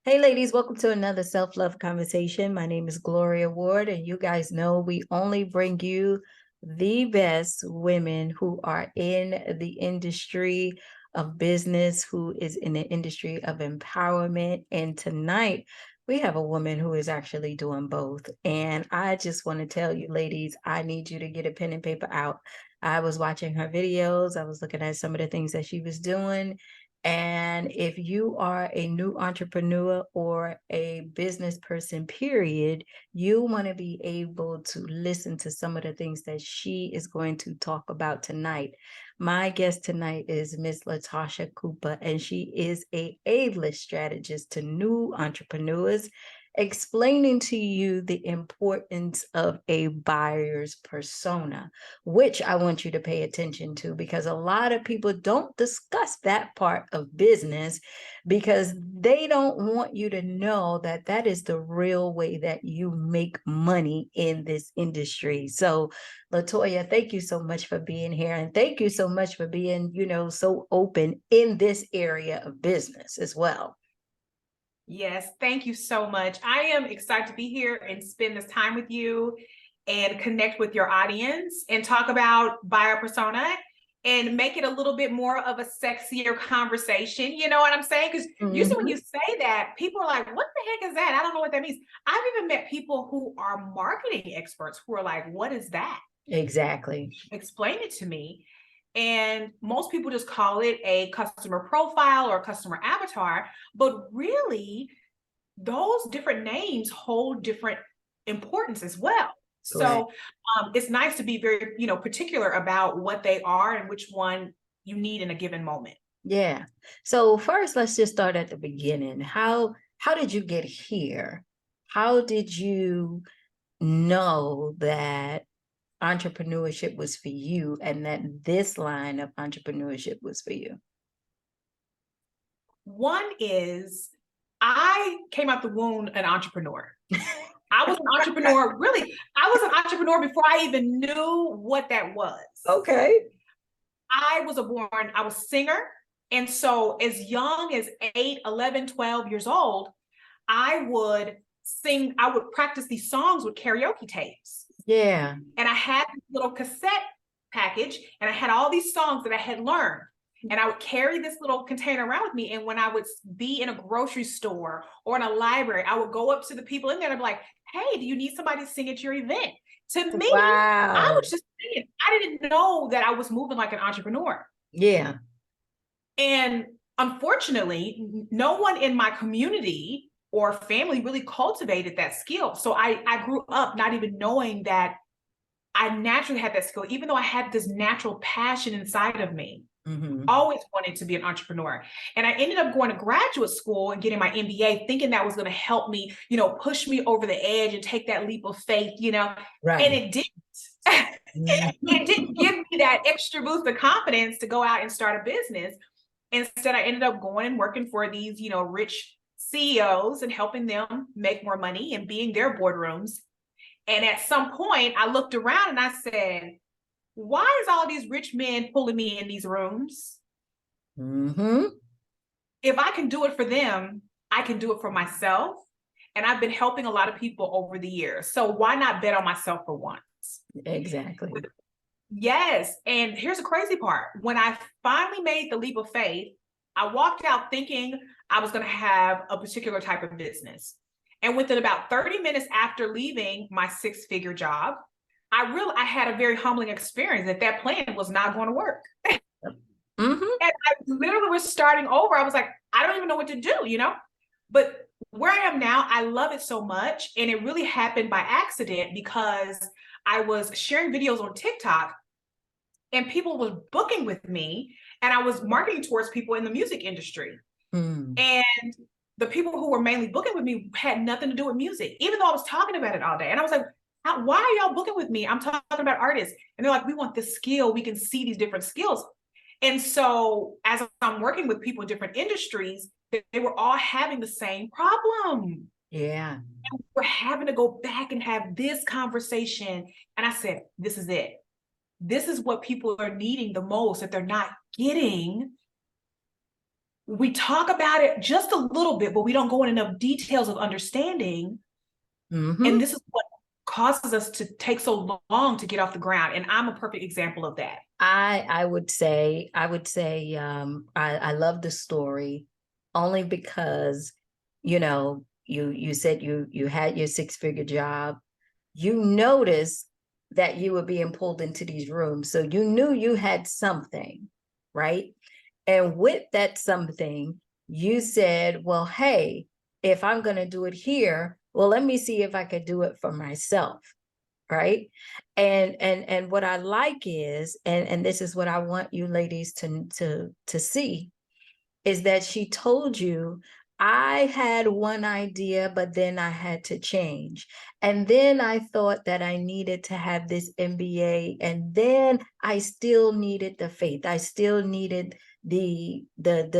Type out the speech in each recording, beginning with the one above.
Hey, ladies, welcome to another self-love conversation. My name is Gloria Ward, and you guys know we only bring you the best women who are in the industry of business, who is in the industry of empowerment. And tonight, we have a woman who is actually doing both. And I just want to tell you, ladies, I need you to get a pen and paper out. I was watching her videos, I was looking at some of the things that she was doing. And if you are a new entrepreneur or a business person, period, you want to be able to listen to some of the things that she is going to talk about tonight. My guest tonight is Miss Latoya Cooper, and she is A-list strategist to new entrepreneurs, explaining to you the importance of a buyer's persona, which I want you to pay attention to, because a lot of people don't discuss that part of business because they don't want you to know that that is the real way that you make money in this industry. So, Latoya, thank you so much for being here, and thank you so much for being, so open in this area of business as well. Yes, thank you so much. I am excited to be here and spend this time with you and connect with your audience and talk about buyer persona and make it a little bit more of a sexier conversation. You know what I'm saying? Because usually when you say that, people are like, what the heck is that? I don't know what that means. I've even met people who are marketing experts who are like, what is that? Exactly. Explain it to me. And most people just call it a customer profile or a customer avatar, but really those different names hold different importance as well. So it's nice to be very, particular about what they are and which one you need in a given moment. Yeah. So first, let's just start at the beginning. How did you get here? How did you know that entrepreneurship was for you and that this line of entrepreneurship was for you? One is I came out the womb an entrepreneur. I was an entrepreneur, really. I was an entrepreneur before I even knew what that was. Okay. I was a singer. And so as young as 8, 11, 12 years old, I would practice these songs with karaoke tapes. Yeah. And I had this little cassette package and I had all these songs that I had learned. And I would carry this little container around with me. And when I would be in a grocery store or in a library, I would go up to the people in there and be like, hey, do you need somebody to sing at your event? To me, I was just singing. I didn't know that I was moving like an entrepreneur. Yeah. And unfortunately, no one in my community or family really cultivated that skill. So I grew up not even knowing that I naturally had that skill, even though I had this natural passion inside of me. Always wanted to be an entrepreneur. And I ended up going to graduate school and getting my MBA, thinking that was going to help me, push me over the edge and take that leap of faith, Right. And it didn't. It didn't give me that extra boost of confidence to go out and start a business. Instead, I ended up going and working for these, rich CEOs and helping them make more money and being their boardrooms. And at some point, I looked around and I said, why is all these rich men pulling me in these rooms? If I can do it for them, I can do it for myself. And I've been helping a lot of people over the years. So why not bet on myself for once? Exactly. Yes. And here's the crazy part. When I finally made the leap of faith, I walked out thinking I was going to have a particular type of business. And within about 30 minutes after leaving my 6-figure job, I had a very humbling experience that plan was not going to work. And I literally was starting over. I was like, I don't even know what to do, But where I am now, I love it so much. And it really happened by accident because I was sharing videos on TikTok and people were booking with me and I was marketing towards people in the music industry. And the people who were mainly booking with me had nothing to do with music, even though I was talking about it all day. And I was like, why are y'all booking with me? I'm talking about artists. And they're like, we want this skill. We can see these different skills. And so as I'm working with people in different industries, they were all having the same problem. Yeah. And we're having to go back and have this conversation. And I said, this is it. This is what people are needing the most that they're not getting we talk about it just a little bit, but we don't go in enough details of understanding. And this is what causes us to take so long to get off the ground. And I'm a perfect example of that. I would say, I love the story only because, you said you had your six-figure job. You noticed that you were being pulled into these rooms. So you knew you had something, right? And with that something, you said, well, hey, if I'm going to do it here, well, let me see if I could do it for myself. Right. And what I like is, and this is what I want you ladies to see, is that she told you, I had one idea, but then I had to change. And then I thought that I needed to have this MBA. And then I still needed the faith. I still needed the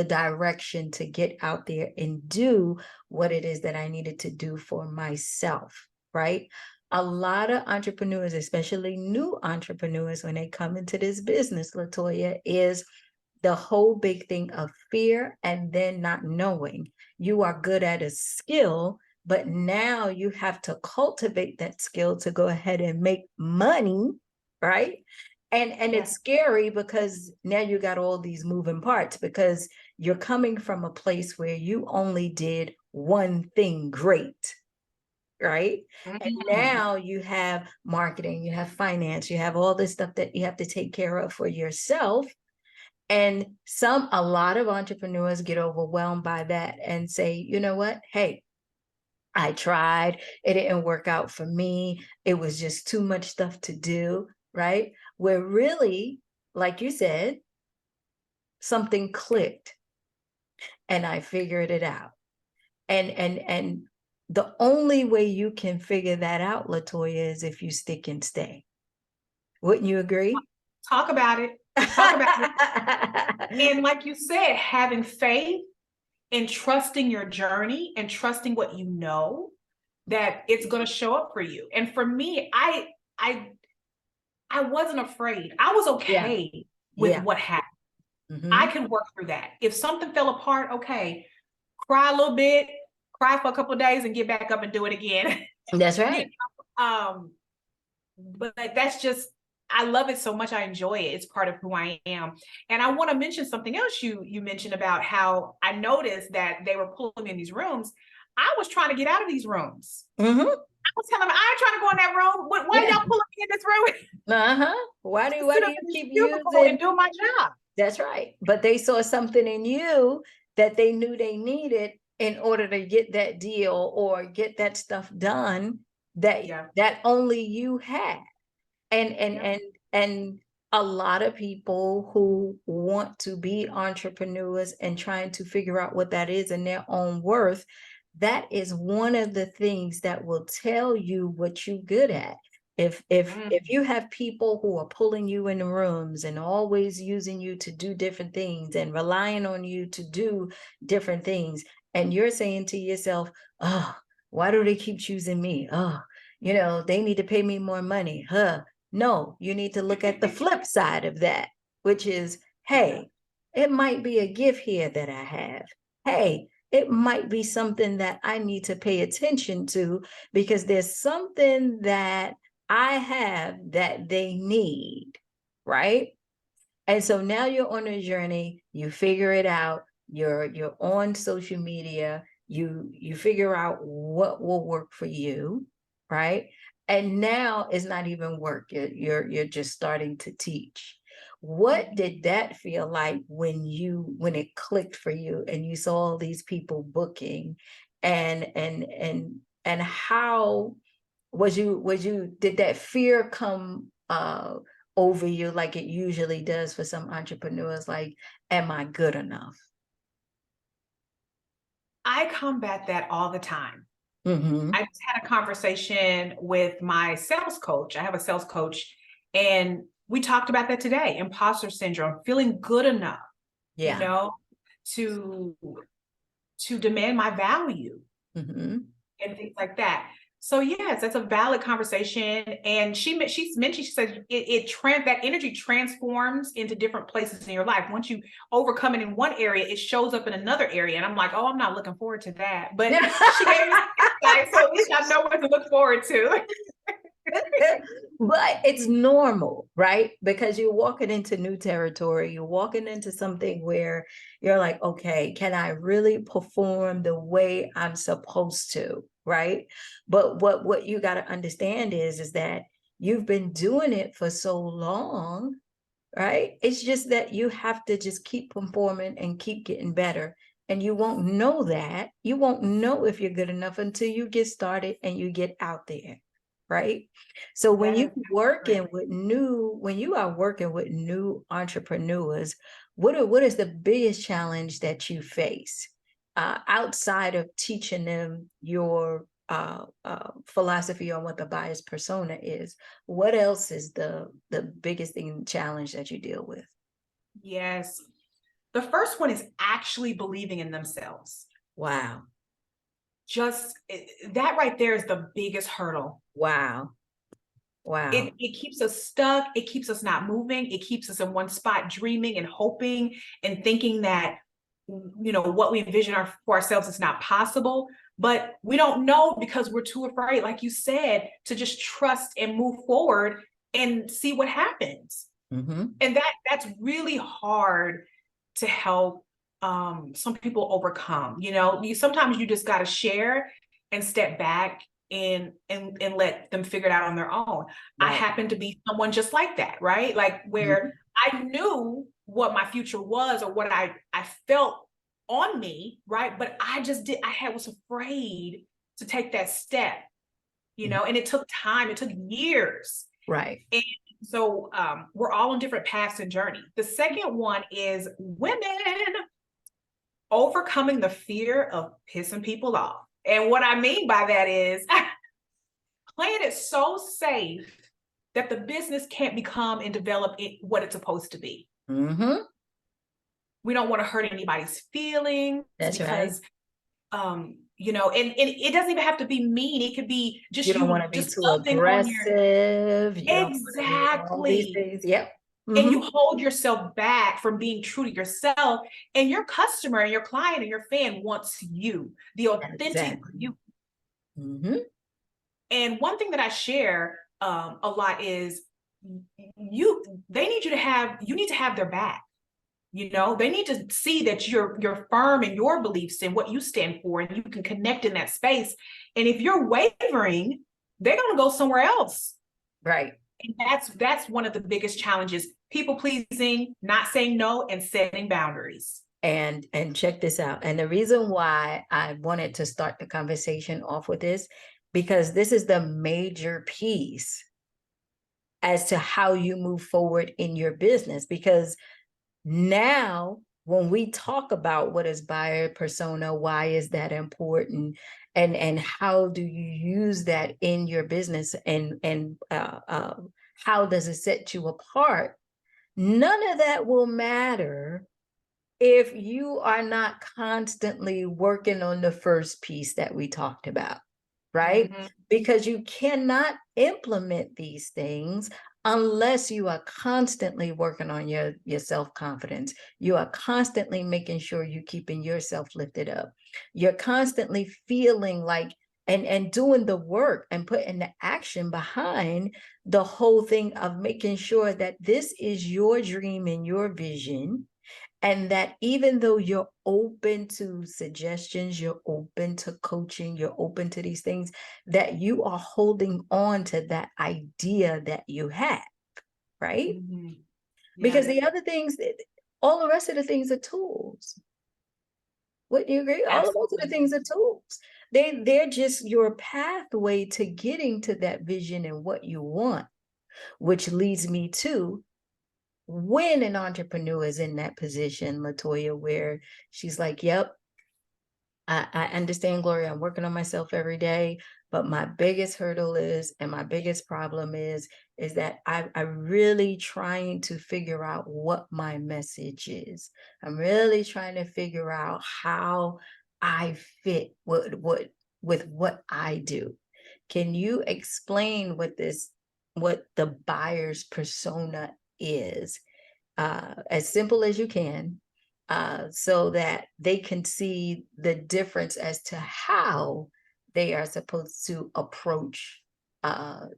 direction to get out there and do what it is that I needed to do for myself. Right. A lot of entrepreneurs, especially new entrepreneurs, when they come into this business, Latoya, is the whole big thing of fear and then not knowing. You are good at a skill, but now you have to cultivate that skill to go ahead and make money, right? And it's scary because now you got all these moving parts, because you're coming from a place where you only did one thing great, right? And now you have marketing, you have finance, you have all this stuff that you have to take care of for yourself. And a lot of entrepreneurs get overwhelmed by that and say, you know what? Hey, I tried, it didn't work out for me. It was just too much stuff to do, right? Where really, like you said, something clicked and I figured it out. And the only way you can figure that out, Latoya, is if you stick and stay. Wouldn't you agree? Talk about it. Talk about it. And like you said, having faith and trusting your journey and trusting what you know, that it's going to show up for you. And for me, I wasn't afraid. I was okay with what happened. I could work through that. If something fell apart, okay, cry a little bit, cry for a couple of days, and get back up and do it again. That's right. But that's just, I love it so much. I enjoy it. It's part of who I am. And I want to mention something else you mentioned about how I noticed that they were pulling me in these rooms. I was trying to get out of these rooms. I was telling them, I ain't trying to go in that room. Why y'all pulling me in this room? Why do you keep using and do my job? That's right. But they saw something in you that they knew they needed in order to get that deal or get that stuff done that only you had. And a lot of people who want to be entrepreneurs and trying to figure out what that is in their own worth, that is one of the things that will tell you what you're good at. If you have people who are pulling you in the rooms and always using you to do different things and relying on you to do different things, and you're saying to yourself, oh, why do they keep choosing me? Oh, they need to pay me more money. No, you need to look at the flip side of that, which is, hey, it might be a gift here that I have. Hey, it might be something that I need to pay attention to because there's something that I have that they need, right? And so now you're on a journey, you figure it out, you're on social media, you figure out what will work for you, right? And now it's not even work, you're just starting to teach. What did that feel like when it clicked for you and you saw all these people booking, and how did that fear come over you like it usually does for some entrepreneurs? Like, am I good enough? I combat that all the time. I just had a conversation with my sales coach. I have a sales coach, and we talked about that today. Imposter syndrome, feeling good enough, to demand my value and things like that. So yes, that's a valid conversation. And she's mentioned, she said that energy transforms into different places in your life. Once you overcome it in one area, it shows up in another area. And I'm like, oh, I'm not looking forward to that. But she gave me insight, so at least I know what to look forward to. But it's normal, right? Because you're walking into new territory, you're walking into something where you're like, okay, can I really perform the way I'm supposed to, right? But what you got to understand is that you've been doing it for so long, right? It's just that you have to just keep performing and keep getting better. And you won't know that. You won't know if you're good enough until you get started and you get out there, right? So when That you is great. when you are working with new entrepreneurs, what is the biggest challenge that you face outside of teaching them your philosophy on what the buyer's persona is? What else is the biggest thing challenge that you deal with? Yes. The first one is actually believing in themselves. Wow. That right there is the biggest hurdle. Wow. Wow. It keeps us stuck. It keeps us not moving. It keeps us in one spot, dreaming and hoping and thinking that, what we envision for ourselves is not possible. But we don't know because we're too afraid, like you said, to just trust and move forward and see what happens. Mm-hmm. And that's really hard to help some people overcome. Sometimes you just got to share and step back and let them figure it out on their own. I Right. happen to be someone just like that, right? Like Mm-hmm. where I knew what my future was or what I felt on me, right? But I was afraid to take that step, and it took time, it took years. Right. And so we're all on different paths and journey. The second one is women overcoming the fear of pissing people off. And what I mean by that is playing it so safe that the business can't become and develop what it's supposed to be. Mm-hmm. We don't want to hurt anybody's feelings. That's right. Because and it doesn't even have to be mean. It could be just You don't want to be just too loving on your aggressive. You don't want to do all these exactly. things. Yep. And Mm-hmm. you hold yourself back from being true to yourself, and your customer and your client and your fan wants you, the authentic Exactly. you. Mm-hmm. And one thing that I share a lot is you need to have their back. They need to see that you're firm in your beliefs and what you stand for, and you can connect in that space. And if you're wavering, they're going to go somewhere else. Right. And that's one of the biggest challenges: people pleasing, not saying no, and setting boundaries. And check this out. And the reason why I wanted to start the conversation off with this, because this is the major piece as to how you move forward in your business. Because now when we talk about what is buyer persona, why is that important, and how do you use that in your business, and how does it set you apart, none of that will matter if you are not constantly working on the first piece that we talked about, right? Mm-hmm. Because you cannot implement these things unless you are constantly working on your self-confidence. You are constantly making sure you're keeping yourself lifted up. You're constantly feeling like and doing the work and putting the action behind the whole thing of making sure that this is your dream and your vision, and that even though you're open to suggestions, you're open to coaching, you're open to these things, that you are holding on to that idea that you have, right? Mm-hmm. Because Yes. the other things, all the rest of the things are tools. Wouldn't you agree? All the rest of the Absolutely. things are tools. They're just your pathway to getting to that vision and what you want, which leads me to when an entrepreneur is in that position, Latoya, where she's like, yep, I understand, Gloria, I'm working on myself every day, but my biggest hurdle is, and my biggest problem is that I'm really trying to figure out what my message is. I'm really trying to figure out how I fit with what I do. Can you explain what the buyer's persona is, as simple as you can, so that they can see the difference as to how they are supposed to approach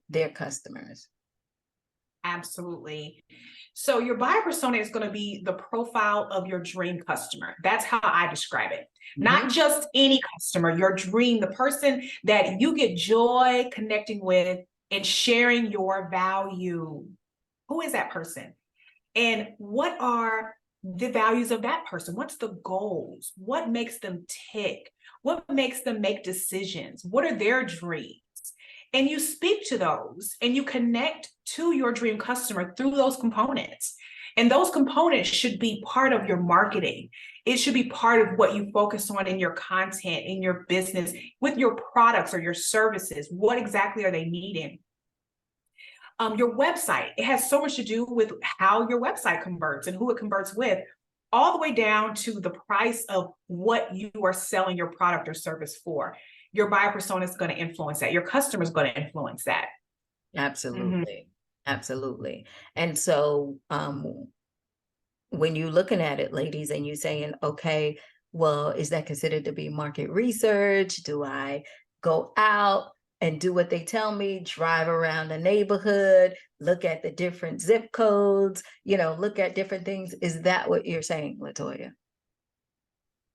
their customers? Absolutely. So your buyer persona is going to be the profile of your dream customer. That's how I describe it. Not Mhm. just any customer, your dream, the person that you get joy connecting with and sharing your value. Who is that person? And what are the values of that person? What's the goals? What makes them tick? What makes them make decisions? What are their dreams? And you speak to those and you connect to your dream customer through those components. And those components should be part of your marketing. It should be part of what you focus on in your content, in your business, with your products or your services. What exactly are they needing? Your website, it has so much to do with how your website converts and who it converts with, all the way down to the price of what you are selling your product or service for. Your buyer persona is going to influence that. Your customer is going to influence that. Mhm. Absolutely. Absolutely. And so, when you're looking at it, ladies, and you're saying, okay, well, is that considered to be market research? Do I go out and do what they tell me, drive around the neighborhood, look at the different zip codes, look at different things? Is that what you're saying, Latoya?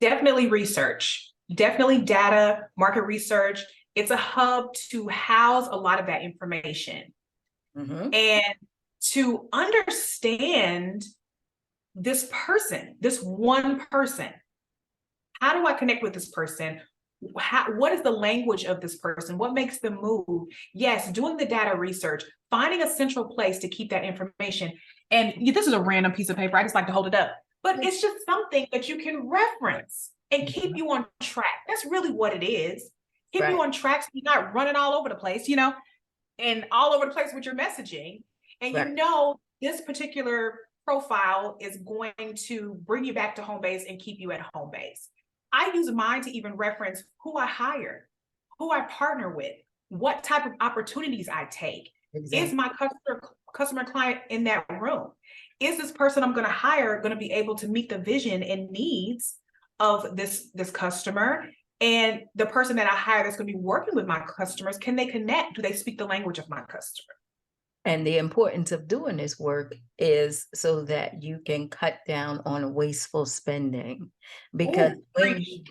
Definitely research, definitely data, market research. It's a hub to house a lot of that information Hmm. and to understand this person, this one person. How do I connect with this person? What is the language of this person? What makes them move? Yes, doing the data research, finding a central place to keep that information. And this is a random piece of paper. I just like to hold it up, but it's just something that you can reference and keep Hmm. you on track. That's really what it is. Keep you Right. on track so you're not running all over the place, and all over the place with your messaging. And Right. this particular profile is going to bring you back to home base and keep you at home base. I use mine to even reference who I hire, who I partner with, what type of opportunities I take. Is Exactly. my customer client in that room? Is this person I'm going to hire going to be able to meet the vision and needs of this customer? And the person that I hire that's going to be working with my customers, can they connect? Do they speak the language of my customer? And the importance of doing this work is so that you can cut down on wasteful spending. Because Oh, preach.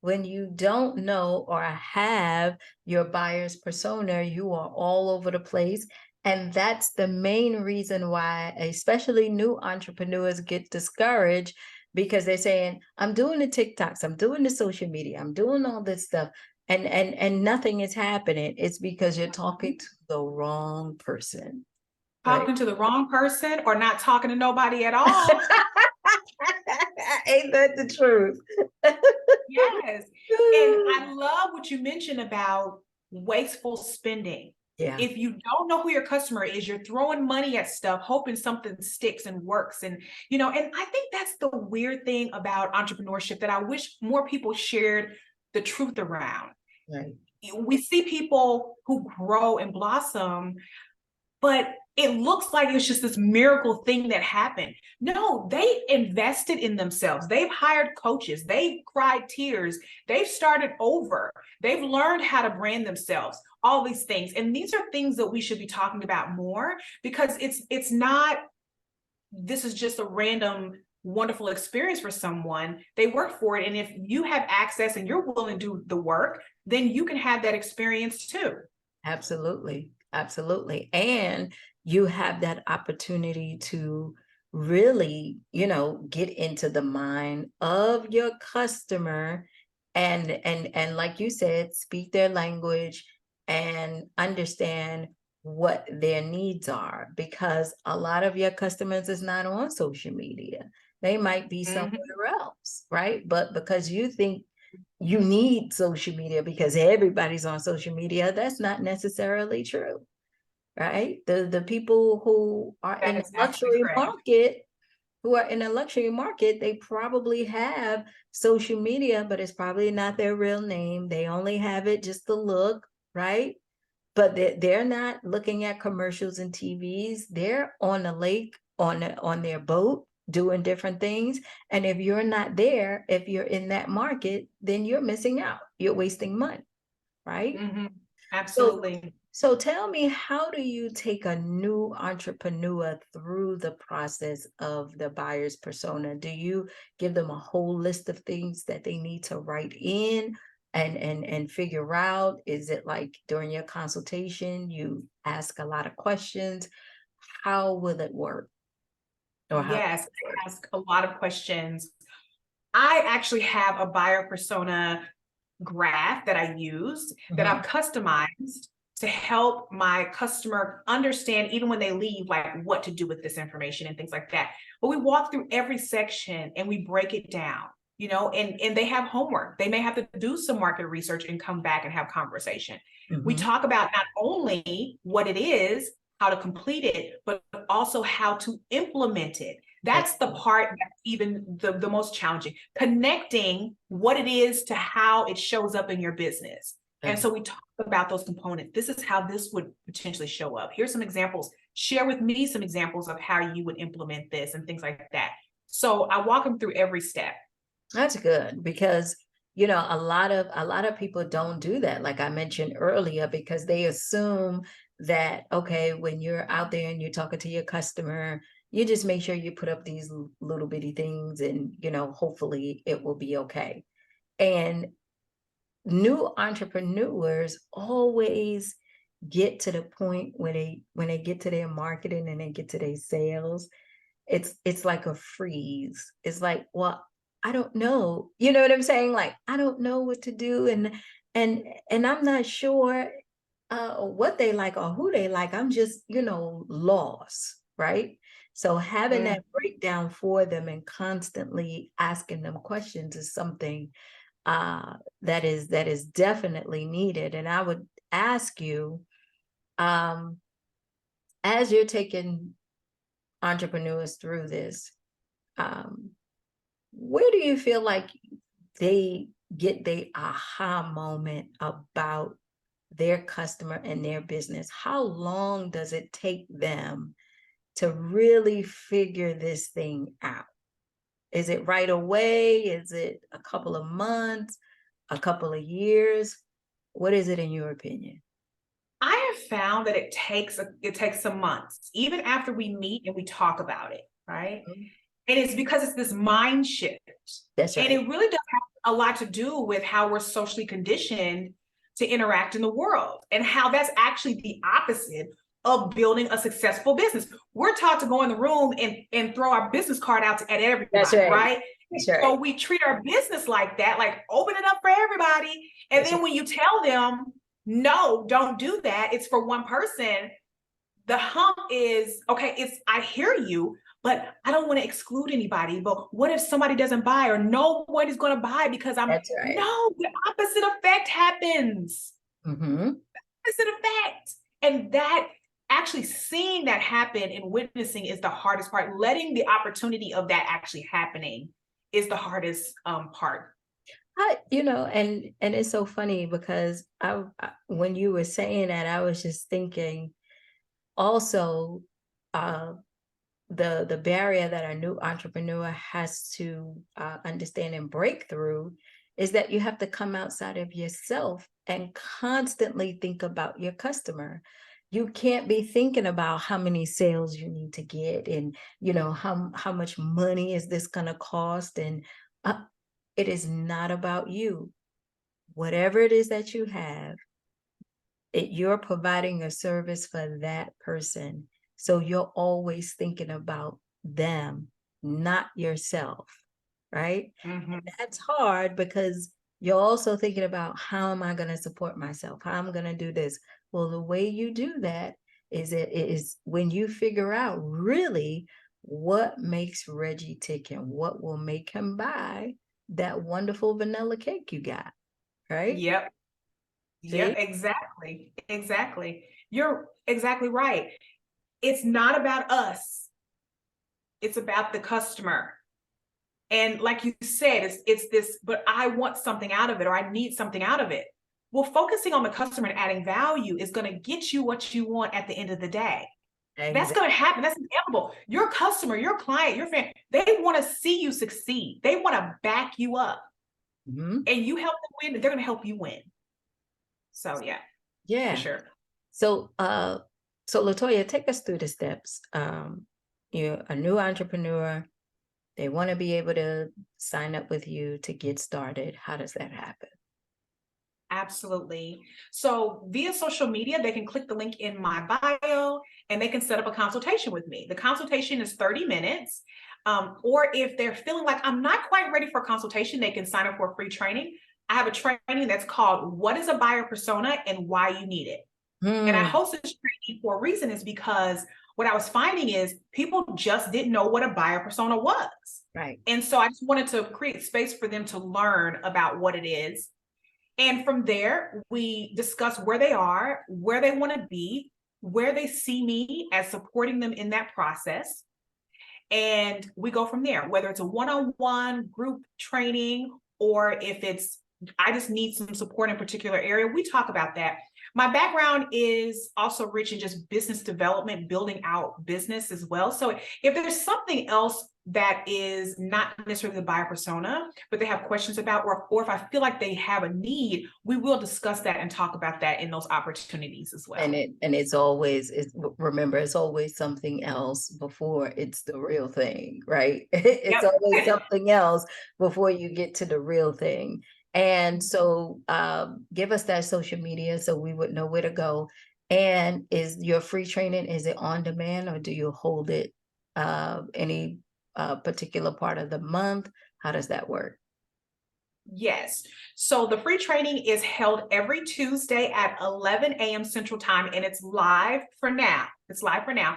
when you don't know or have your buyer's persona, you are all over the place. And that's the main reason why, especially new entrepreneurs get discouraged, because they're saying, I'm doing the TikToks, I'm doing the social media, I'm doing all this stuff, and nothing is happening. It's because you're talking to the wrong person, right? Talking to the wrong person or not talking to nobody at all. Ain't that the truth? Yes. And I love what you mentioned about wasteful spending. Yeah. If you don't know who your customer is, you're throwing money at stuff, hoping something sticks and works. And I think that's the weird thing about entrepreneurship that I wish more people shared the truth around. Right. We see people who grow and blossom, but it looks like it's just this miracle thing that happened. No, they invested in themselves. They've hired coaches. They've cried tears. They've started over. They've learned how to brand themselves, all these things. And these are things that we should be talking about more, because it's not, this is just a random wonderful experience for someone. They work for it. And if you have access and you're willing to do the work, then you can have that experience too. Absolutely. Absolutely. And you have that opportunity to really, get into the mind of your customer, and like you said, speak their language and understand what their needs are, because a lot of your customers is not on social media. They might be Mhm. somewhere else, right? But because you think you need social media because everybody's on social media, that's not necessarily true, right? The people who are in That the is absolutely luxury correct. market, who are in the luxury market, they probably have social media, but it's probably not their real name. They only have it just to look, right? But they're not looking at commercials and TVs. They're on the lake on their boat doing different things. And if you're not there, if you're in that market, then you're missing out. You're wasting money, right? Mhm. So Absolutely. so tell me, how do you take a new entrepreneur through the process of the buyer's persona? Do you give them a whole list of things that they need to write in and figure out? Is it like during your consultation, you ask a lot of questions? How will it work? Or how does Yes, it work? I ask a lot of questions. I actually have a buyer persona graph that I use that Mhm. I've customized to help my customer understand, even when they leave, like what to do with this information and things like that. But we walk through every section and we break it down, and they have homework. They may have to do some market research and come back and have conversation. We Mhm. talk about not only what it is, how to complete it, but also how to implement it. That's the Excellent. part that's even the most challenging, connecting what it is to how it shows up in your business. And Ex- so we talk about those components. This is how this would potentially show up. Here's some examples. Share with me some examples of how you would implement this and things like that. So I walk them through every step. That's good because a lot of people don't do that, like I mentioned earlier, because they assume that okay, when you're out there and you're talking to your customer, you just make sure you put up these little bitty things and hopefully it will be okay. And new entrepreneurs always get to the point when they get to their marketing and they get to their sales, it's like a freeze. It's like, well, I don't know. You know what I'm saying? Like, I don't know what to do, and and I'm not sure what they like or who they like. I'm just, lost, right? So having Mm. that breakdown for them and constantly asking them questions is something that is definitely needed. And I would ask you, um, as you're taking entrepreneurs through this, um, where do you feel like they get the aha moment about their customer and their business? How long does it take them to really figure this thing out? Is it right away? Is it a couple of months, a couple of years? What is it in your opinion? I have found that it takes some months, even after we meet and we talk about it, right? Mhm. And it's because it's this mind shift. That's And right. it really does have a lot to do with how we're socially conditioned to interact in the world and how that's actually the opposite of building a successful business. We're taught to go in the room and throw our business card out at That's everybody, right. right? That's So right. we treat our business like that, like open it up for everybody. And That's right. then when you tell them, no, don't do that, it's for one person, the hump is okay, it's I hear you, but I don't want to exclude anybody. But what if somebody doesn't buy or no one is going to buy because I'm That's right. no, the opposite effect happens. Mhm. Opposite effect. And that actually seeing that happen and witnessing is the hardest part. Letting the opportunity of that actually happening is the hardest part. And it's so funny because when you were saying that, I was just thinking also, uh, the barrier that a new entrepreneur has to understand and break through is that you have to come outside of yourself and constantly think about your customer. You can't be thinking about how many sales you need to get and how much money is this going to cost, and uh, it is not about you. Whatever it is that you have, you're providing a service for that person. So you're always thinking about them, not yourself, right? And Mhm. that's hard because you're also thinking about how am I going to support myself? How I'm going to do this? Well, the way you do that is when you figure out really what makes Reggie tick and what will make him buy that wonderful vanilla cake you got, right? Yep. Yep, See? exactly. Exactly. You're exactly right. It's not about us. It's about the customer. And like you said, it's this, but I want something out of it, or I need something out of it. Well, focusing on the customer and adding value is going to get you what you want at the end of the day. That's going to happen. That's inevitable. Your customer, your client, your fan, they want to see you succeed. They want to back you up. And you help them win, they're going to help you win. So yeah, for sure. So so Latoya, take us through the steps. You're a new entrepreneur. They want to be able to sign up with you to get started. How does that happen? Absolutely. So via social media, they can click the link in my bio and they can set up a consultation with me. The consultation is 30 minutes. Or if they're feeling like I'm not quite ready for a consultation, they can sign up for a free training. I have a training that's called What is a Buyer Persona and Why You Need It. And I host this training for a reason, is because what I was finding is people just didn't know what a buyer persona was. Right. And so I just wanted to create space for them to learn about what it is. And from there, we discuss where they are, where they want to be, where they see me as supporting them in that process. And we go from there, whether it's a one-on-one group training, or if it's, I just need some support in a particular area, we talk about that. My background is also rich in just business development, building out business as well. So if there's something else that is not necessarily the buyer persona, but they have questions about, or if I feel like they have a need, we will discuss that and talk about that in those opportunities as well. And it's always, remember, it's always something else before it's the real thing, right? It's always something else before you get to the real thing. And so give us that social media so we would know where to go. And is your free training, is it on demand, or do you hold it any particular part of the month? How does that work? Yes. So the free training is held every Tuesday at 11 a.m. Central Time, and it's live for now. It's live for now.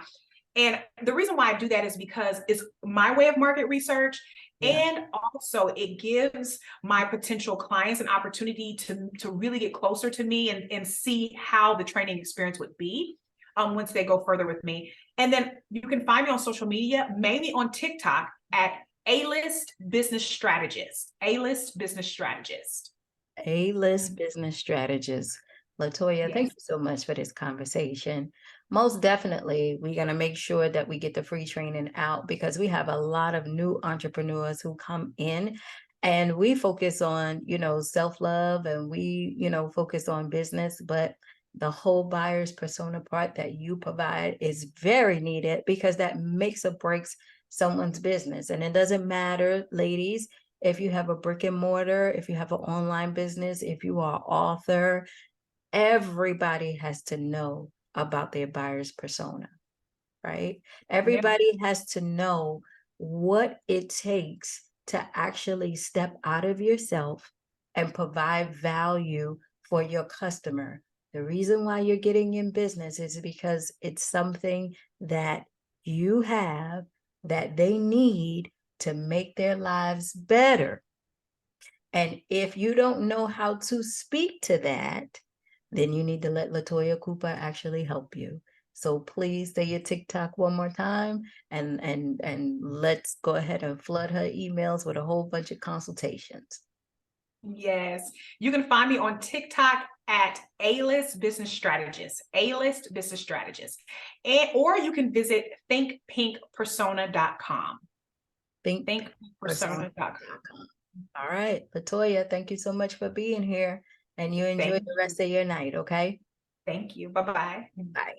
And the reason why I do that is because it's my way of market research. And also it gives my potential clients an opportunity to really get closer to me and see how the training experience would be once they go further with me. And then you can find me on social media, mainly on TikTok at A-List Business Strategist. A-List Business Strategist. A-List Business Strategist. Latoya, thank you so much for this conversation. Most definitely, we're going to make sure that we get the free training out, because we have a lot of new entrepreneurs who come in, and we focus on, self-love, and we, focus on business, but the whole buyer's persona part that you provide is very needed, because that makes or breaks someone's business. And it doesn't matter, ladies, if you have a brick and mortar, if you have an online business, if you are an author, everybody has to know about their buyer's persona, right? Everybody has to know what it takes to actually step out of yourself and provide value for your customer. The reason why you're getting in business is because it's something that you have that they need to make their lives better. And if you don't know how to speak to that, then you need to let Latoya Cooper actually help you. So please say your TikTok one more time, and let's go ahead and flood her emails with a whole bunch of consultations. Yes, you can find me on TikTok at A-List Business Strategist, A-List Business Strategist, or you can visit thinkpinkpersona.com. Thinkpinkpersona.com. All right, Latoya, thank you so much for being here, and you enjoy the rest of your night, okay? Thank you. Bye-bye. Bye.